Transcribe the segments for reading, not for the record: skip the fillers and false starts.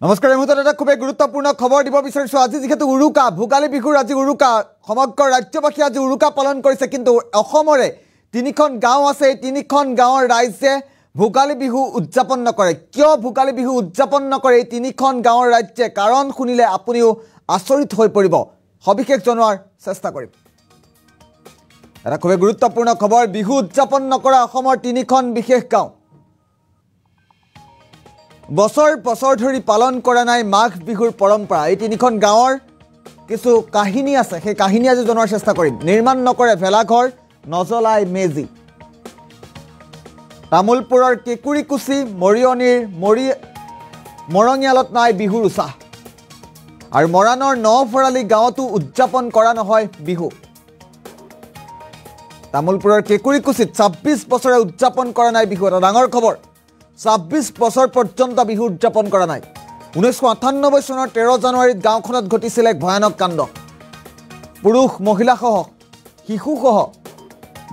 নমস্কাৰ এই মুহূৰ্তত এটা খুবেই গুৰুত্বপূৰ্ণ খবৰ দিব বিচাৰিছোঁ। আজি যিহেতু উৰুকা, ভোগালী বিহুৰ আজি উৰুকা, সমগ্ৰ ৰাজ্যবাসী আজি উৰুকা পালন কৰিছে, কিন্তু অসমৰে তিনিখন গাঁও আছে। এই তিনিখন গাঁৱৰ ৰাইজে ভোগালী বিহু উদযাপন নকৰে। কিয় ভোগালী বিহু উদযাপন নকৰে এই তিনিখন গাঁৱৰ ৰাজ্যে? কাৰণ শুনিলে আপুনিও আচৰিত হৈ পৰিব। সবিশেষ জনোৱাৰ চেষ্টা কৰিম। এটা খুবেই গুৰুত্বপূৰ্ণ খবৰ, বিহু উদযাপন নকৰা অসমৰ তিনিখন বিশেষ গাঁও। বছৰ বছৰ ধৰি পালন কৰা নাই মাঘ বিহুৰ পৰম্পৰা। এই তিনিখন গাঁৱৰ কিছু কাহিনী আছে, সেই কাহিনী আজি জনোৱাৰ চেষ্টা কৰিম। নিৰ্মাণ নকৰে ভেলাঘৰ, নজ্বলায় মেজি। তামোলপুৰৰ কেঁকুৰিকুছি, মৰিয়নিৰ মৰঙিয়ালত নাই বিহুৰ উৎসাহ। আৰু মৰাণৰ নভৰালি গাঁৱতো উদযাপন কৰা নহয় বিহু। তামোলপুৰৰ কেঁকুৰিকুছিত ২৬ বছৰে উদযাপন কৰা নাই বিহু। এটা ডাঙৰ খবৰ, ২৬ বছৰ পৰ্যন্ত বিহু উদযাপন কৰা নাই। ১৯৯৮ চনৰ ১৩ জানুৱাৰীত গাঁওখনত ঘটিছিল এক ভয়ানক কাণ্ড। পুৰুষ মহিলাসহ শিশুসহ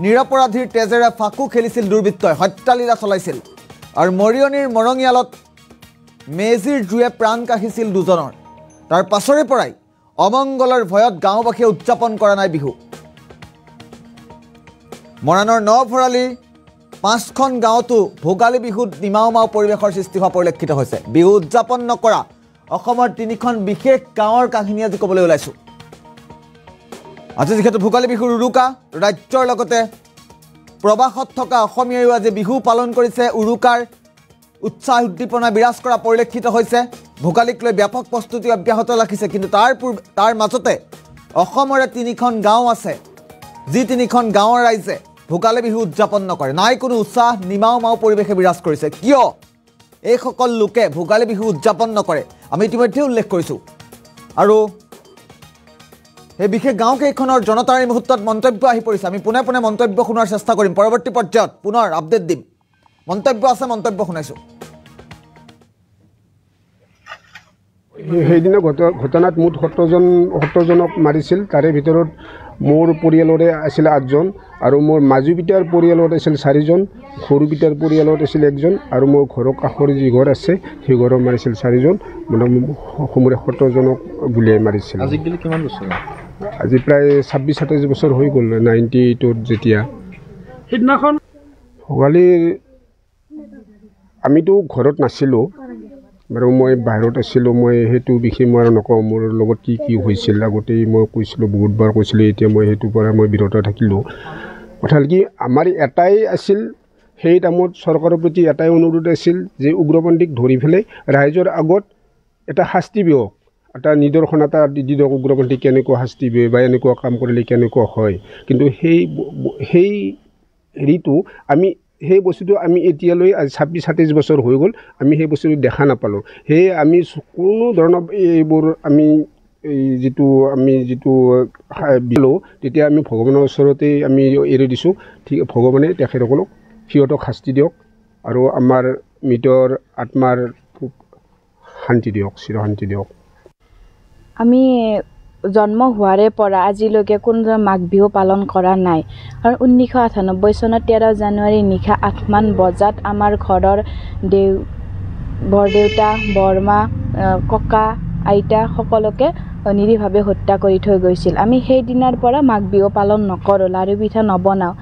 নিৰপৰাধীৰ তেজেৰে ফাকু খেলিছিল দুৰ্বৃত্তই, হত্যালীলা চলাইছিল। আৰু মৰিয়নিৰ মৰঙিয়ালত মেজিৰ জুয়ে প্ৰাণ কাঢ়িছিল দুজনৰ। তাৰ পাছৰে পৰাই অমংগলৰ ভয়ত গাঁওবাসীয়ে উদযাপন কৰা নাই বিহু। মৰাণৰ নভৰালিৰ ৫খন গাঁৱতো ভোগালী বিহুত নিমাওমাও পৰিৱেশৰ সৃষ্টি হোৱা পৰিলক্ষিত হৈছে। বিহু উদযাপন নকৰা অসমৰ তিনিখন বিশেষ গাঁৱৰ কাহিনী আজি ক'বলৈ ওলাইছোঁ। আজি যিহেতু ভোগালী বিহুৰ উৰুকা, ৰাজ্যৰ লগতে প্ৰবাসত থকা অসমীয়াইও আজি বিহু পালন কৰিছে। উৰুকাৰ উৎসাহ উদ্দীপনা বিৰাজ কৰা পৰিলক্ষিত হৈছে। ভোগালীক লৈ ব্যাপক প্ৰস্তুতি অব্যাহত ৰাখিছে। কিন্তু তাৰ মাজতে অসমৰে তিনিখন গাঁও আছে, যি তিনিখন গাঁৱৰ ৰাইজে ভোগালী বিহু উদযাপন নকৰে। নাই কোনো উৎসাহ, নিমাওমাও পৰিৱেশে বিৰাজ কৰিছে। কিয় এইসকল লোকে ভোগালী বিহু উদযাপন নকৰে আমি ইতিমধ্যে উল্লেখ কৰিছোঁ। আৰু এই বিশেষ গাঁওকেইখনৰ জনতাৰ এই মুহূৰ্তত মন্তব্য আহি পৰিছে। আমি পোনে পোনে মন্তব্য শুনাৰ চেষ্টা কৰিম। পৰৱৰ্তী পৰ্যায়ত পুনৰ আপডেট দিম। মন্তব্য আছে, মন্তব্য শুনাইছোঁ। সেইদিনা ঘটনাত মুঠ ৭০জনক মাৰিছিল। তাৰে ভিতৰত মোৰ পৰিয়ালৰে আছিল ৮জন, আৰু মোৰ মাজু পিতাৰ পৰিয়ালত আছিল 4জন, সৰু পিতাৰ পৰিয়ালত আছিল 1জন, আৰু মোৰ ঘৰৰ কাষৰ যি ঘৰ আছে সেই ঘৰৰ মাৰিছিল 4জন। মোটামুটি সমূৰে ৭০জনক গুলীয়াই মাৰিছিল। আজিকালি কিমান বছৰ? আজি প্ৰায় ২৬-২৭ বছৰ হৈ গ'ল। 98ত যেতিয়া সেইদিনাখন ভোগালীৰ আমিতো ঘৰত নাছিলোঁ বাৰু, মই বাহিৰত আছিলোঁ। মই সেইটো বিশেষ মই আৰু নকওঁ। মোৰ লগত কি কি হৈছিল আগতেই মই কৈছিলোঁ, বহুতবাৰ কৈছিলোঁ। এতিয়া মই সেইটোৰ পৰা মই বিৰত থাকিলোঁ। কথা হ'ল কি, আমাৰ এটাই আছিল সেই টাইমত চৰকাৰৰ প্ৰতি এটাই অনুৰোধ আছিল যে উগ্ৰপন্থীক ধৰি পেলাই ৰাইজৰ আগত এটা শাস্তি দিয়ক, এটা নিদৰ্শন এটা দি দিয়ক উগ্ৰপন্থীক কেনেকুৱা শাস্তি দিয়ে বা এনেকুৱা কাম কৰিলে কেনেকুৱা হয়। কিন্তু সেই হেৰিটো সেই বস্তুটো আমি এতিয়ালৈ ২৬-২৭ বছৰ হৈ গ'ল, আমি সেই বস্তুটো দেখা নাপালোঁ। সেয়ে আমি কোনো ধৰণৰ এইবোৰ আমি যিটো দিলোঁ, তেতিয়া আমি ভগৱানৰ ওচৰতেই আমি এৰি দিছোঁ। ঠিক ভগৱানে তেখেতসকলক সিহঁতক শাস্তি দিয়ক, আৰু আমাৰ মৃতৰ আত্মাৰ শান্তি দিয়ক, চিৰশান্তি দিয়ক। আমি জন্ম হোৱাৰে পৰা আজিলৈকে কোনো মাঘ বিহু পালন কৰা নাই। আৰু ১৯৯৮ চনৰ ১৩ জানুৱাৰী নিশা ৮মান বজাত আমাৰ ঘৰৰ বৰদেউতা, বৰমা, ককা, আইতা সকলোকে নিৰীহভাৱে হত্যা কৰি থৈ গৈছিল। আমি সেই দিনাৰ পৰা মাঘ বিহু পালন নকৰোঁ, লাড়ু পিঠা নবনাওঁ।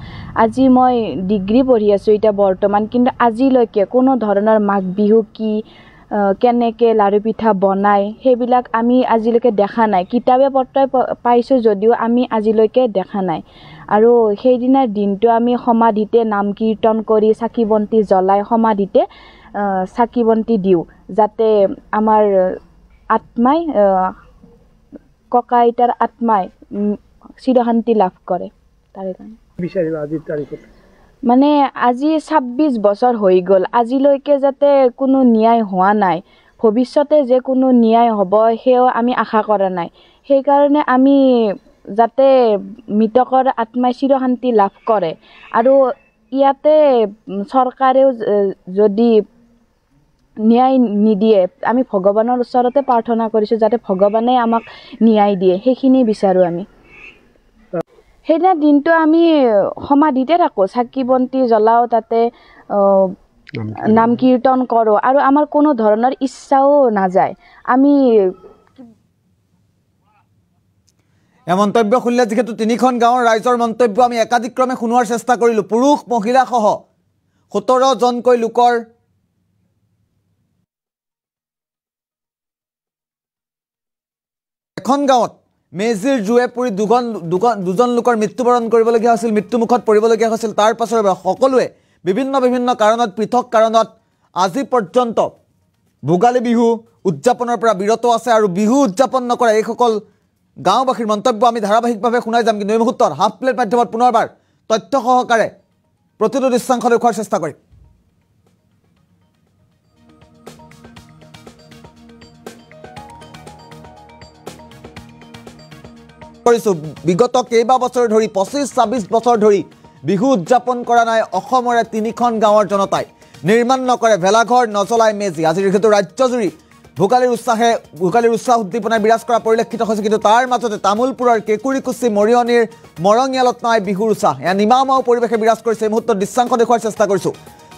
আজি মই ডিগ্ৰী পঢ়ি আছোঁ এতিয়া বৰ্তমান, কিন্তু আজিলৈকে কোনো ধৰণৰ মাঘ বিহু কি, কেনেকৈ লাড়ু পিঠা বনায় সেইবিলাক আমি আজিলৈকে দেখা নাই। কিতাপে পত্ৰই পাইছোঁ যদিও আমি আজিলৈকে দেখা নাই। আৰু সেইদিনাৰ দিনটো আমি সমাধিতে নাম কীৰ্তন কৰি চাকি বন্তি জ্বলাই সমাধিতে চাকি বন্তি দিওঁ, যাতে আমাৰ আত্মাই, ককা আইতাৰ আত্মাই চিৰশান্তি লাভ কৰে। তাৰে কাৰণে বিচাৰিবা আজিৰ তাৰিখত মানে আজি ২৬ বছৰ হৈ গ'ল, আজিলৈকে যাতে কোনো ন্যায় হোৱা নাই, ভৱিষ্যতে যে কোনো ন্যায় হ'ব সেয়াও আমি আশা কৰা নাই। সেইকাৰণে আমি যাতে মৃতকৰ আত্মাই চিৰশান্তি লাভ কৰে, আৰু ইয়াতে চৰকাৰেও যদি ন্যায় নিদিয়ে, আমি ভগৱানৰ ওচৰতে প্ৰাৰ্থনা কৰিছোঁ যাতে ভগৱানে আমাক ন্যায় দিয়ে, সেইখিনি বিচাৰোঁ আমি। সেইদিনা দিনটো আমি সমাধিতে থাকোঁ, চাকি বন্তি জ্বলাওঁ, তাতে নাম কীৰ্তন কৰোঁ আৰু আমাৰ কোনো ধৰণৰ ইচ্ছাও নাযায়। আমি এই মন্তব্য শুনিলে যিহেতু তিনিখন গাঁৱৰ ৰাইজৰ মন্তব্য আমি একাধিক্ৰমে শুনোৱাৰ চেষ্টা কৰিলোঁ। পুৰুষ মহিলাসহ 17জনকৈ লোকৰ এখন গাঁৱত মেজিৰ জুয়ে পুৰি দুজন লোকৰ মৃত্যুবৰণ কৰিবলগীয়া হৈছিল, মৃত্যুমুখত পৰিবলগীয়া হৈছিল। তাৰ পাছৰ সকলোৱে বিভিন্ন বিভিন্ন কাৰণত পৃথক কাৰণত আজি পৰ্যন্ত ভোগালী বিহু উদযাপনৰ পৰা বিৰত আছে আৰু বিহু উদযাপন নকৰা এইসকল গাঁওবাসীৰ মন্তব্য আমি ধাৰাবাহিকভাৱে শুনাই যাম। কিন্তু এই মুহূৰ্তত হাফ প্লেট মাধ্যমত পুনৰবাৰ তথ্য সহকাৰে প্ৰতিটো দৃশ্যাংশ দেখুওৱাৰ চেষ্টা কৰিম। বিগত কেইবা বছৰ ধৰি 25-26 বছৰ ধৰি বিহু উদযাপন কৰা নাই অসমৰে তিনিখন গাঁৱৰ জনতাই। নিৰ্মাণ নকৰে ভেলাঘৰ, নজ্বলাই মেজি। আজি যিহেতু ৰাজ্যজুৰি ভোগালীৰ উৎসাহ উদ্দীপনাই বিৰাজ কৰা পৰিলক্ষিত হৈছে, কিন্তু তাৰ মাজতে তামোলপুৰৰ কেঁকুৰিকুছি মৰিয়নিৰ মৰঙিয়ালত নাই বিহুৰ উৎসাহ। এয়া নিমাওমাও পৰিৱেশে বিৰাজ কৰিছে। এই মুহূৰ্তত দৃশ্যাংশ দেখুওৱাৰ চেষ্টা কৰিছোঁ।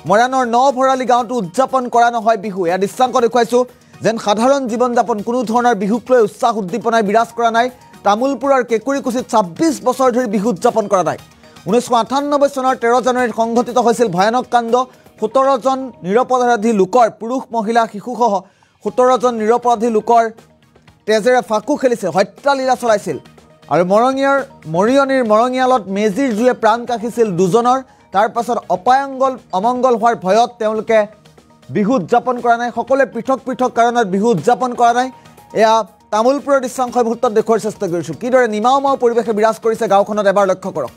মৰাণৰ ন ভৰালী গাঁৱতো উদযাপন কৰা নহয় বিহু। এয়া দৃশ্যাংশ দেখুৱাইছোঁ যেন সাধাৰণ জীৱন যাপন, কোনো ধৰণৰ বিহুক লৈ উৎসাহ উদ্দীপনাই বিৰাজ কৰা নাই। তামোলপুৰৰ কেঁকুৰিকুছিত 26 বছৰ ধৰি বিহু উদযাপন কৰা নাই। 1998 চনৰ 13 জানুৱাৰীত সংঘটিত হৈছিল ভয়ানক কাণ্ড। 17জন নিৰপৰাধী লোকৰ, পুৰুষ মহিলা শিশুসহ 17জন নিৰপৰাধী লোকৰ তেজেৰে ফাকু খেলিছিল, হত্যালীলা চলাইছিল আৰু মৰিয়নিৰ মৰঙিয়ালত মেজিৰ জুয়ে প্ৰাণ কাঢ়িছিল দুজনৰ। তাৰ পাছত অমংগল হোৱাৰ ভয়ত তেওঁলোকে বিহু উদযাপন কৰা নাই। সকলোৱে পৃথক পৃথক কাৰণত বিহু উদযাপন কৰা নাই। এয়া তামোলপুৰৰ দৃশ্যাংশ মুহূৰ্তত দেখুওৱাৰ চেষ্টা কৰিছোঁ। কিদৰে নিমাওমাও পৰিৱেশে বিৰাজ কৰিছে গাঁওখনত এবাৰ লক্ষ্য কৰক।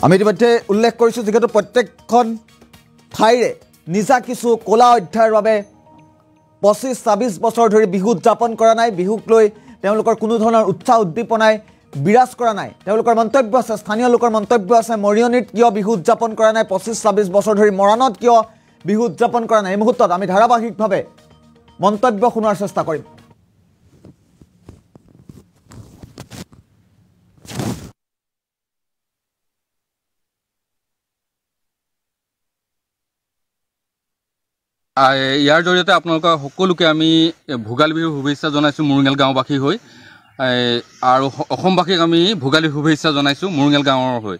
আমি ইতিমধ্যে উল্লেখ কৰিছোঁ যিহেতু প্ৰত্যেকখন ঠাইৰে নিজা কিছু কলা অধ্যায়ৰ বাবে 25-26 বছৰ ধৰি বিহু উদযাপন কৰা নাই। বিহুক লৈ তেওঁলোকৰ কোনো ধৰণৰ উৎসাহ উদ্দীপনাই বিৰাজ কৰা নাই। তেওঁলোকৰ মন্তব্য আছে, স্থানীয় লোকৰ মন্তব্য আছে, মৰিয়নিত কিয় বিহু উদযাপন কৰা নাই 25-26 বছৰ ধৰি, মৰাণত কিয় বিহু উদযাপন কৰা নাই। এই মুহূৰ্তত আমি ধাৰাবাহিকভাৱে মন্তব্য শুনাৰ চেষ্টা কৰিম। ইয়াৰ জৰিয়তে আপোনালোকৰ সকলোকে আমি ভোগালী বিহুৰ শুভেচ্ছা জনাইছোঁ মুৰুঙেল গাঁওবাসী হৈ, আৰু অসমবাসীক আমি ভোগালী শুভেচ্ছা জনাইছোঁ মুৰুঙেল গাঁৱৰ হৈ।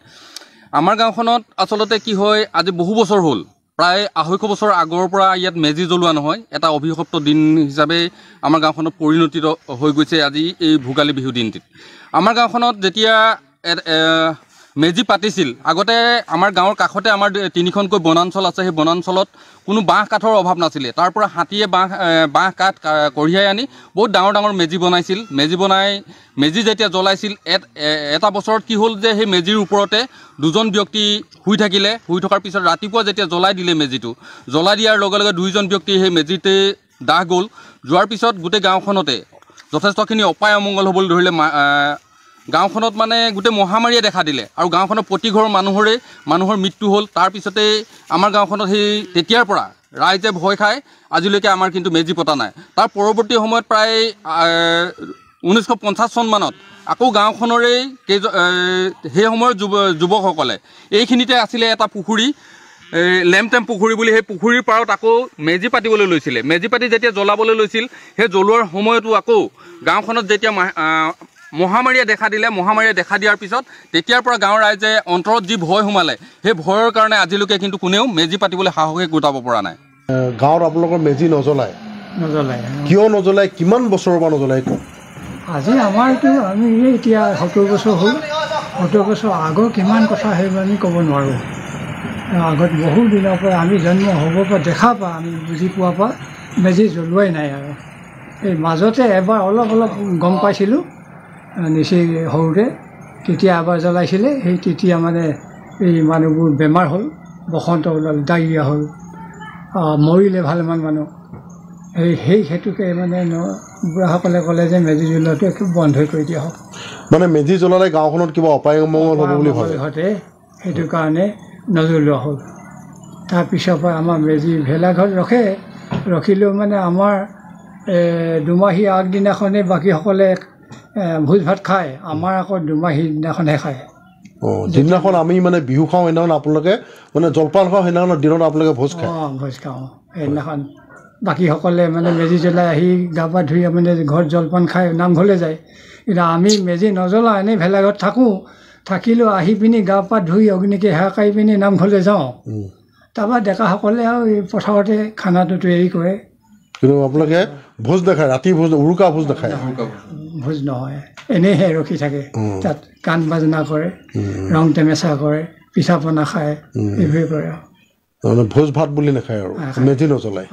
আমাৰ গাঁওখনত আচলতে কি হয়, আজি বহু বছৰ হ'ল, প্ৰায় 250 বছৰ আগৰ পৰা ইয়াত মেজি জ্বলোৱা নহয়। এটা অভিশপ্ত দিন হিচাপে আমাৰ গাঁওখনত পৰিণতিত হৈ গৈছে আজি এই ভোগালী বিহু দিনটিত। আমাৰ গাঁওখনত যেতিয়া মেজি পাতিছিল, আগতে আমাৰ গাঁৱৰ কাষতে আমাৰ 3খনকৈ বনাঞ্চল আছে। সেই বনাঞ্চলত কোনো বাঁহ কাঠৰ অভাৱ নাছিলে। তাৰ পৰা হাতীয়ে বাঁহ কাঠ কঢ়িয়াই আনি বহুত ডাঙৰ ডাঙৰ মেজি বনাইছিল। মেজি যেতিয়া জ্বলাইছিল, এটা বছৰত কি হ'ল যে সেই মেজিৰ ওপৰতে দুজন ব্যক্তি শুই থাকিলে। শুই থকাৰ পিছত ৰাতিপুৱা যেতিয়া জ্বলাই দিলে মেজিটো, জ্বলাই দিয়াৰ লগে লগে 2জন ব্যক্তি সেই মেজিতে দাহ গ'ল। যোৱাৰ পিছত গোটেই গাঁওখনতে যথেষ্টখিনি অপায় অমংগল হ'বলৈ ধৰিলে। গাঁওখনত মানে গোটেই মহামাৰীয়ে দেখা দিলে আৰু গাঁওখনৰ প্ৰতি ঘৰৰ মানুহৰ মৃত্যু হ'ল। তাৰপিছতে আমাৰ গাঁওখনত তেতিয়াৰ পৰা ৰাইজে ভয় খায় আজিলৈকে আমাৰ কিন্তু মেজি পতা নাই। তাৰ পৰৱৰ্তী সময়ত প্ৰায় 1950 চনমানত আকৌ গাঁওখনৰে সেই সময়ৰ যুৱকসকলে এইখিনিতে আছিলে এটা পুখুৰী, লেমটেম পুখুৰী বুলি, সেই পুখুৰীৰ পাৰত আকৌ মেজি পাতিবলৈ লৈছিলে। মেজি পাতি যেতিয়া জ্বলাবলৈ লৈছিল, সেই জ্বলোৱাৰ সময়তো আকৌ গাঁওখনত যেতিয়া মহামাৰীয়ে দেখা দিয়াৰ পিছত তেতিয়াৰ পৰা গাঁৱৰ ৰাইজে অন্তৰত যি ভয় সোমালে, সেই ভয়ৰ কাৰণে আজিলৈকে কিন্তু কোনেও মেজি পাতিবলৈ সাহসে গোটাব পৰা নাই। গাঁৱত আপোনালোকৰ মেজি নজ্বলায়? কিয় নজ্বলায়? কিমান বছৰৰ পৰা নজ্বলায়? আজি আমাৰতো আমি এতিয়া 70 বছৰ হ'ল। 70 বছৰ আগৰ কিমান কথা সেইবোৰ আমি ক'ব নোৱাৰোঁ। আগত বহু দিনৰ পৰা আমি জন্ম হ'ব পৰা দেখা পা আমি বুজি পোৱাৰ পৰা মেজি জ্বলোৱাই নাই। আৰু এই মাজতে এবাৰ অলপ গম পাইছিলোঁ নিচেই সৰুতে, তেতিয়া এবাৰ জ্বলাইছিলে। সেই তেতিয়া মানে এই মানুহবোৰ বেমাৰ হ'ল, বসন্ত ওলাল, ডায়েৰিয়া হ'ল, মৰিলে ভালেমান মানুহ। সেই হেতুকে মানে বুঢ়াসকলে ক'লে যে মেজি জ্বলোৱাটো একো বন্ধই কৰি দিয়া হওক মানে মেজি জ্বলালে গাঁওখনত কিবা অপায় অমংগল হ'ব বুলি ভাবে সেইটো কাৰণে নজ্বলোৱা হ'ল তাৰপিছৰ পৰা আমাৰ মেজি ভেলাঘৰ ৰখিলেও মানে আমাৰ দুমাহী আগদিনাখনেই বাকীসকলে ভোজ ভাত খায় আমাৰ আকৌ দুমাহী দিনাখনহে খায় যিদিনাখন আমি মানে বিহু খাওঁ সেইদিনাখন আপোনালোকে মানে জলপান খাওঁ সেইদিনাখনৰ দিনত আপোনালোকে ভোজ খায় ভোজ খাওঁ সেইদিনাখন বাকীসকলে মানে মেজি জ্বলাই আহি গা পা ধুই মানে ঘৰত জলপান খাই নামঘৰলৈ যায় কিন্তু আমি মেজি নজ্বলাওঁ এনেই ভেলাঘৰত থাকিলেও আহি পিনি গা পা ধুই অগ্নিকে সেৱা কৰি পিনি নামঘৰলৈ যাওঁ তাৰপৰা ডেকাসকলে আৰু এই পথাৰতে খানাটো তৈয়াৰী কৰে কিন্তু আপোনালোকে ভোজ নাখায় ৰাতি ভোজ উৰুকা ভোজ নাখায় ভোজ নহয় এনেইহে ৰখি থাকে তাত গান বাজনা কৰে ৰং টেমেচা কৰে পিঠা পনা খায় এইবোৰে কৰে আৰু ভোজ ভাত বুলি নাখায় আৰু মেজি নজ্বলায়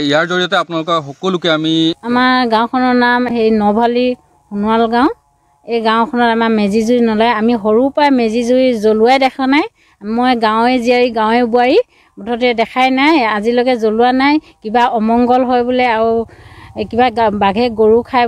ইয়াৰ জৰিয়তে আপোনালোকৰ সকলোকে আমি আমাৰ গাঁওখনৰ নাম সেই নভালী সোণোৱাল গাঁও এই গাঁওখনত আমাৰ মেজি জুই নলয় আমি সৰুৰ পৰাই মেজি জুই জ্বলোৱাই দেখা নাই মই গাঁৱে জীয়াৰী গাঁৱে বোৱাৰী মুঠতে দেখাই নাই আজিলৈকে জ্বলোৱা নাই কিবা অমংগল হয় বোলে আৰু কিবা বাঘে গৰু খায়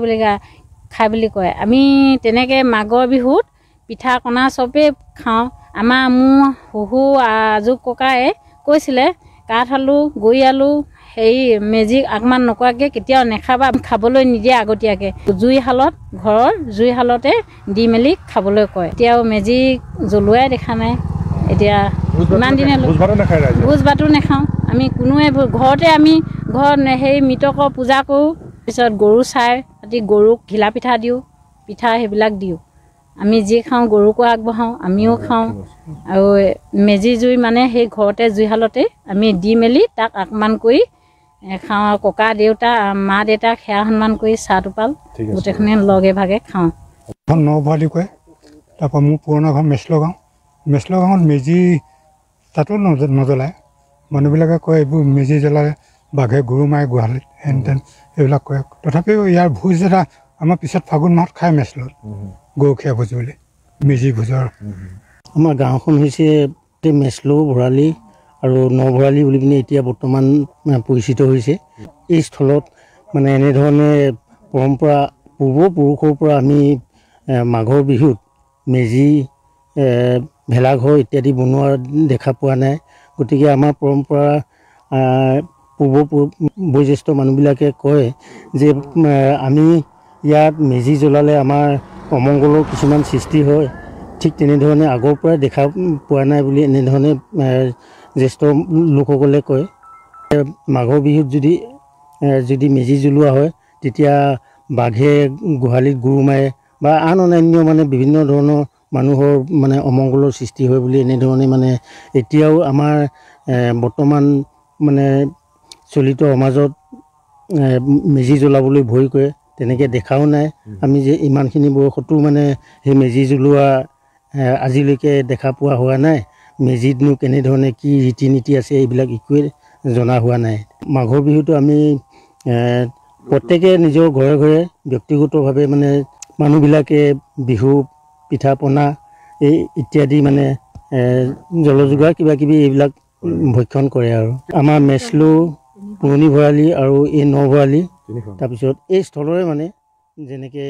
বুলি কয় আমি তেনেকৈ মাঘৰ বিহুত পিঠা কণা চবেই খাওঁ আমাৰ মোৰ শহু আজু ককাই কৈছিলে কাঠ আলু গৈ আলু সেই মেজি আগমান নকৰাকৈ কেতিয়াও নেখাবা খাবলৈ নিদিয়ে আগতীয়াকৈ ঘৰৰ জুইশালতে দি মেলি খাবলৈ কয় এতিয়াও মেজি জ্বলোৱাই দেখা নাই এতিয়া ইমান দিনে ভোজ ভাতো নাখাওঁ আমি কোনোৱে ঘৰতে আমি সেই মৃতকৰ পূজা কৰোঁ পিছত গৰু চাই ৰাতি গৰুক ঘিলা পিঠা দিওঁ পিঠা সেইবিলাক দিওঁ আমি যি খাওঁ গৰুকো আগবঢ়াওঁ আমিও খাওঁ আৰু মেজি জুই মানে সেই ঘৰতে জুইশালতে আমি দি মেলি তাক আগমান কৰি খাওঁ আৰু ককা দেউতা মা দেউতাক সেৱা সন্মান কৰি চাহ টোপাল গোটেইখিনি লগে ভাগে খাওঁ নভালী কয় তাৰপৰা মোৰ পুৰণা ঘৰ মেচলো গাঁৱত মেজি তাতো নজ্বলায় মানুহবিলাকে কয় এইবোৰ মেজি জ্বলালে বাঘে গৰু মাৰে গোহালিত হেন তেন এইবিলাক কয় তথাপিও ইয়াৰ ভোজ এটা আমাৰ পিছত ফাগুন মাহত খায় মেচলত গৰখীয়া ভোজ বুলি মেজি ভোজৰ আমাৰ গাঁওখন হৈছে মেচলো ভৰালি আৰু নভৰালি বুলি পিনে এতিয়া বৰ্তমান পৰিচিত হৈছে এই স্থলত মানে এনেধৰণে পৰম্পৰা পূৰ্বপুৰুষৰ পৰা আমি মাঘৰ বিহুত মেজি ভেলাঘৰ ইত্যাদি বনোৱা দেখা পোৱা নাই গতিকে আমাৰ পৰম্পৰা বয়োজ্যেষ্ঠ মানুহবিলাকে কয় যে আমি ইয়াত মেজি জ্বলালে আমাৰ অমংগলৰ কিছুমান সৃষ্টি হয় ঠিক তেনেধৰণে আগৰ পৰাই দেখা পোৱা নাই বুলি এনেধৰণে জ্যেষ্ঠ লোকসকলে কয় মাঘৰ বিহুত যদি মেজি জ্বলোৱা হয় তেতিয়া বাঘে গোহালিত গৰু মাৰে বা আন অন্যান্য মানে বিভিন্ন ধৰণৰ মানুহৰ মানে অমংগলৰ সৃষ্টি হয় বুলি এনেধৰণে মানে এতিয়াও আমাৰ বৰ্তমান মানে চলিত সমাজত মেজি জ্বলাবলৈ ভয় কৰে তেনেকৈ দেখাও নাই আমি যে ইমানখিনি বয়সতো মানে সেই মেজি জ্বলোৱা আজিলৈকে দেখা পোৱা হোৱা নাই মেজিতনো কেনেধৰণে কি ৰীতি নীতি আছে এইবিলাক একোৱে জনা হোৱা নাই মাঘৰ বিহুটো আমি প্ৰত্যেকে নিজৰ ঘৰে ঘৰে ব্যক্তিগতভাৱে মানে মানুহবিলাকে বিহু পিঠা পনা এই ইত্যাদি মানে জলযোগাৰ কিবা কিবি এইবিলাক ভক্ষণ কৰে আৰু আমাৰ মেচলো পুৰণি ভৰালি আৰু এই নভৰালি তাৰপিছত এই স্থলৰে মানে যেনেকৈ